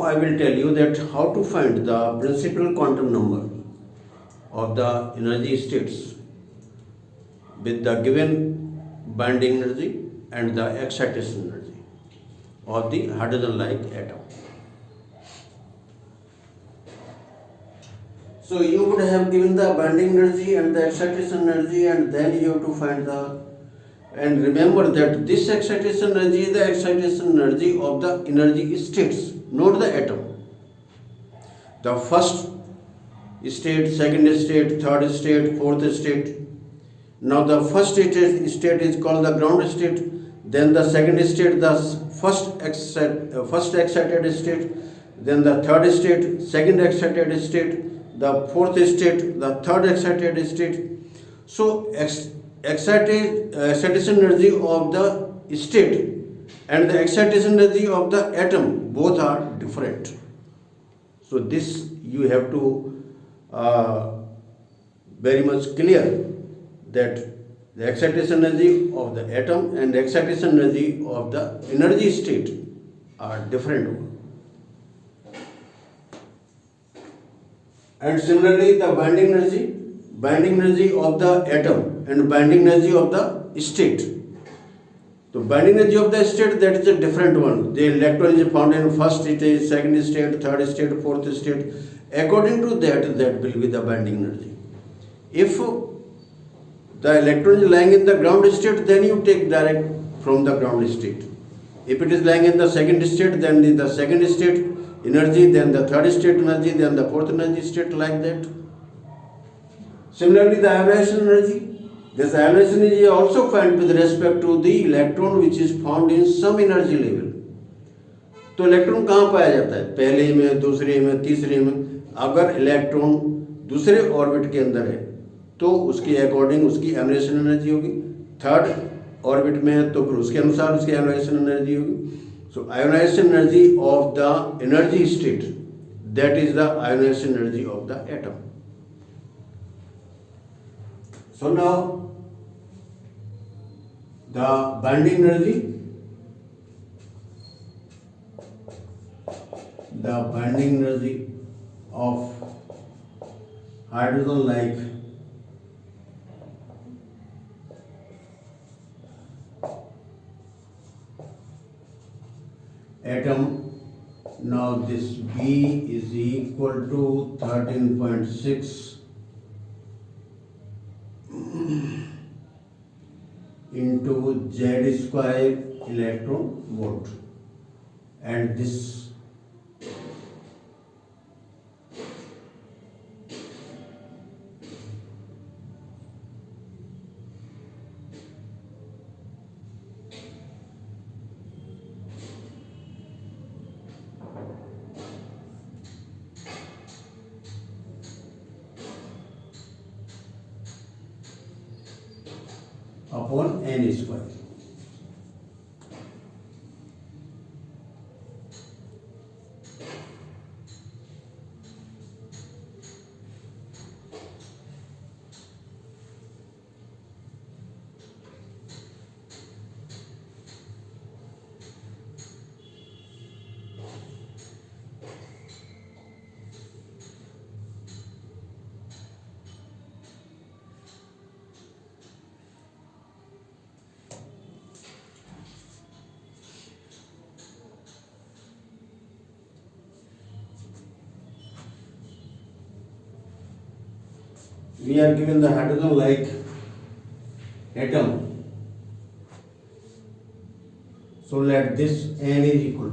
I will tell you that how to find the principal quantum number of the energy states with the given binding energy and the excitation energy of the hydrogen-like atom. So you would have given the binding energy and the excitation energy, and then you have to find and remember that this excitation energy is the excitation energy of the energy states, not the atom. The first state, second state, third state, fourth state. Now the first state is called the ground state, then the second state, the first excited state, then the third state, second excited state, the fourth state, the third excited state. So excitation energy of the state and the excitation energy of the atom both are different. So this you have to very much clear that the excitation energy of the atom and the excitation energy of the energy state are different. And similarly, the binding energy of the atom and binding energy of the state. So binding energy of the state, that is a different one. The electron is found in first state, second state, third state, fourth state. According to that will be the binding energy. If the electron is lying in the ground state, then you take direct from the ground state. If it is lying in the second state, then the second state energy, then the third state energy, then the fourth energy state, like that. Similarly, the ionization energy. This ionization energy is also found with respect to the electron which is found in some energy level. तो electron कहाँ पाया जाता है? पहले में, दूसरे में, तीसरे में. अगर इलेक्ट्रॉन दूसरे ऑर्बिट के अंदर है तो उसके अकॉर्डिंग उसकी आयोनाइजेशन एनर्जी होगी. थर्ड ऑर्बिट में है तो फिर उसके अनुसार उसकी आयोनाइजेशन एनर्जी होगी. So ionization energy of the energy state, that is the ionization energy of the atom. So now the binding energy of hydrogen-like atom. Now this B is equal to 13.6 into Z square electron volt, and this upon n square. We are given the hydrogen-like atom. So let this n is equal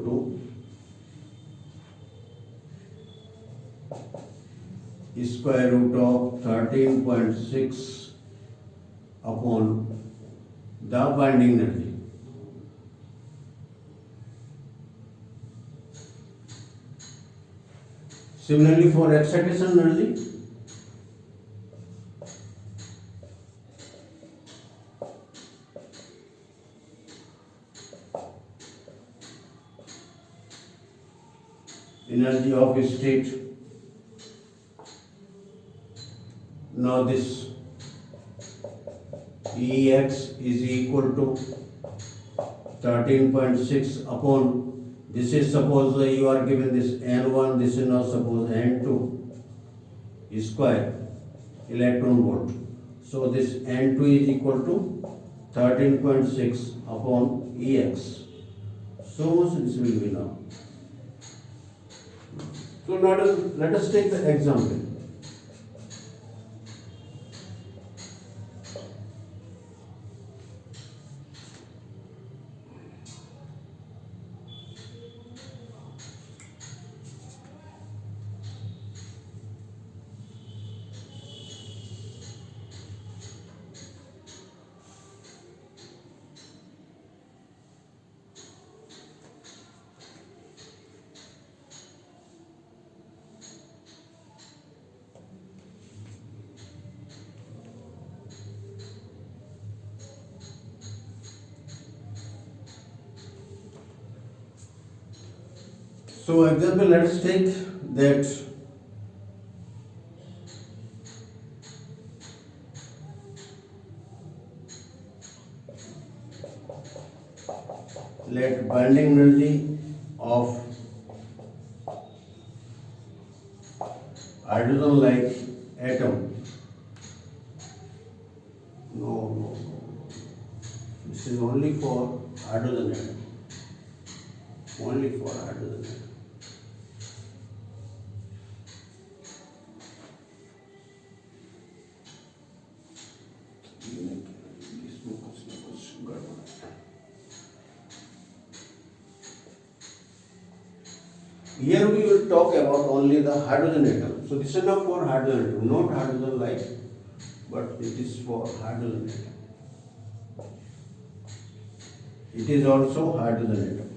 to square root of 13.6 upon the binding energy. Similarly, for excitation energy, energy of state. Now this Ex is equal to 13.6 upon, this is suppose you are given this N1, this is now suppose N2 square electron volt. So this N2 is equal to 13.6 upon Ex. So much this will be now. So let us take the example. So example, let us take that let binding energy of hydrogen like atom. No. This is only for hydrogen atom. Only for hydrogen atom. Here we will talk about only the hydrogen atom. So this is not for hydrogen atom, not hydrogen like, but it is for hydrogen atom. It is also hydrogen atom.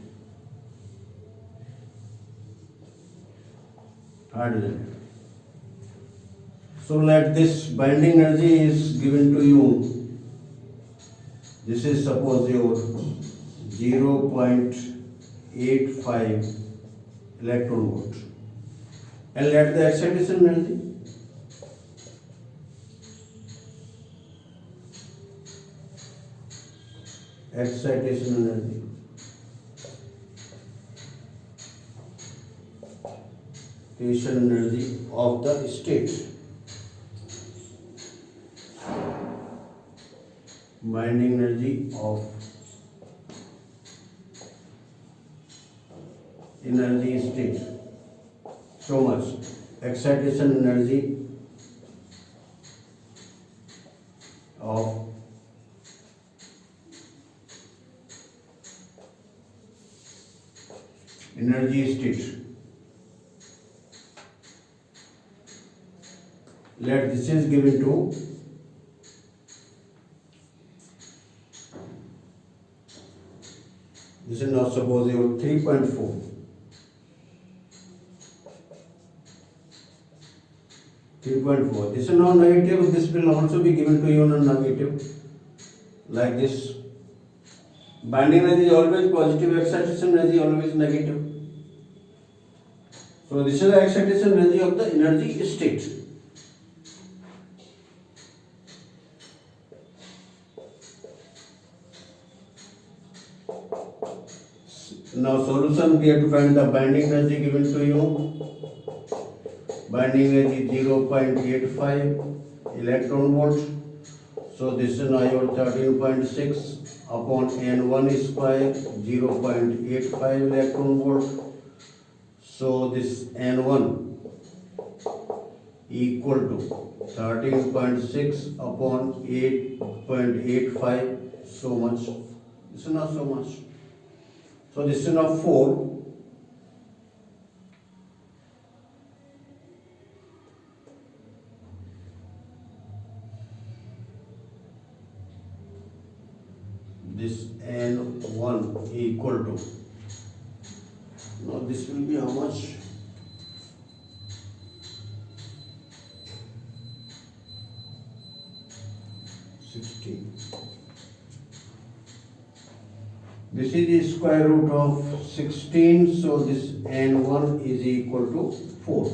Hydrogen atom. So let this binding energy is given to you. This is suppose your 0.85 electron volt, and let the excitation energy of the state, binding energy of energy state, so much. Excitation energy of energy state. Let this is given to this is now suppose your 3.4. 3.4. This is now negative. This will also be given to you on negative. Like this. Binding energy is always positive. Excitation energy always negative. So this is the excitation energy of the energy state. Now solution, we have to find the binding energy given to you. Binding energy 0.85 electron volt. So this is now your 13.6 upon N1 square, 0.85 electron volt. So this N1 equal to 13.6 upon 8.85, so much. This is not so much. So this is now 4. This N1 equal to, now this will be how much? 16. This is the square root of 16, so this N1 is equal to 4.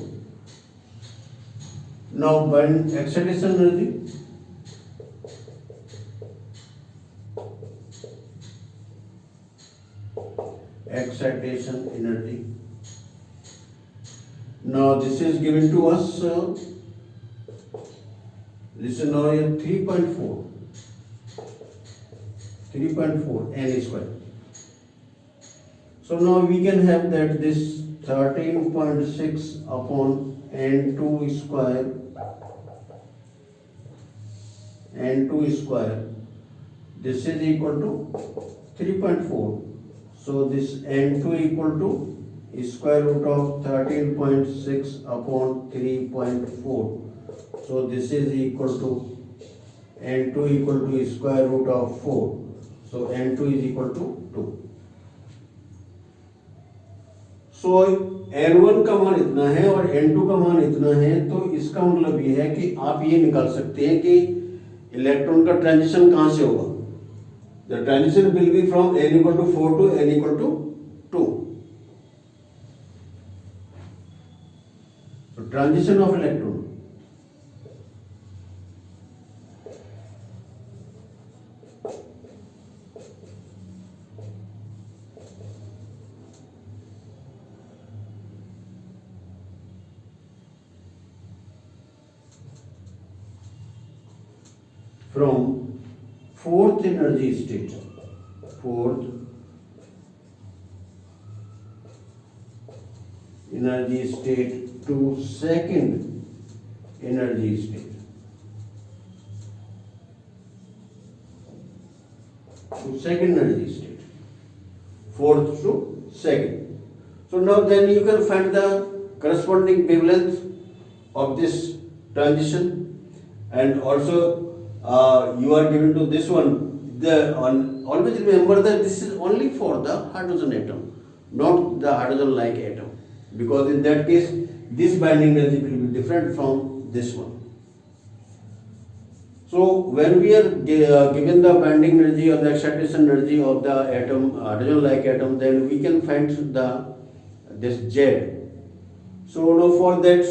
Now bind excitation energy. excitation energy. Now this is given to us, this is now 3.4 n square. So now we can have that this 13.6 upon n2 square, this is equal to 3.4. So this n2 equal to square root of 13.6 upon 3.4. So this is equal to n2 equal to square root of 4. So n2 is equal to 2. So n1 का मान इतना है और n2 का मान इतना है, तो इसका मतलब ये है कि आप ये निकाल सकते हैं कि इलेक्ट्रॉन का ट्रांजिशन कहां से होगा. The transition will be from n equal to 4 to n equal to 2. So transition of electron. From fourth energy state to second energy state. Fourth to second. So now then you can find the corresponding wavelength of this transition, and also you are given to this one. Always remember that this is only for the hydrogen atom, not the hydrogen-like atom, because in that case this binding energy will be different from this one. So when we are given the binding energy or the excitation energy of the atom, hydrogen-like atom, then we can find this Z. So now for that,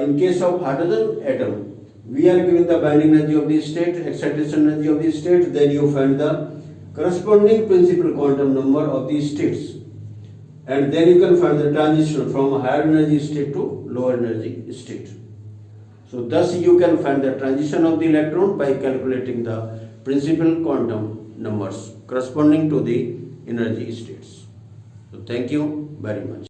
in case of hydrogen atom, we are given the binding energy of the state, excitation energy of the state, then you find the corresponding principal quantum number of the states, and then you can find the transition from a higher energy state to lower energy state. So thus you can find the transition of the electron by calculating the principal quantum numbers corresponding to the energy states. So thank you very much.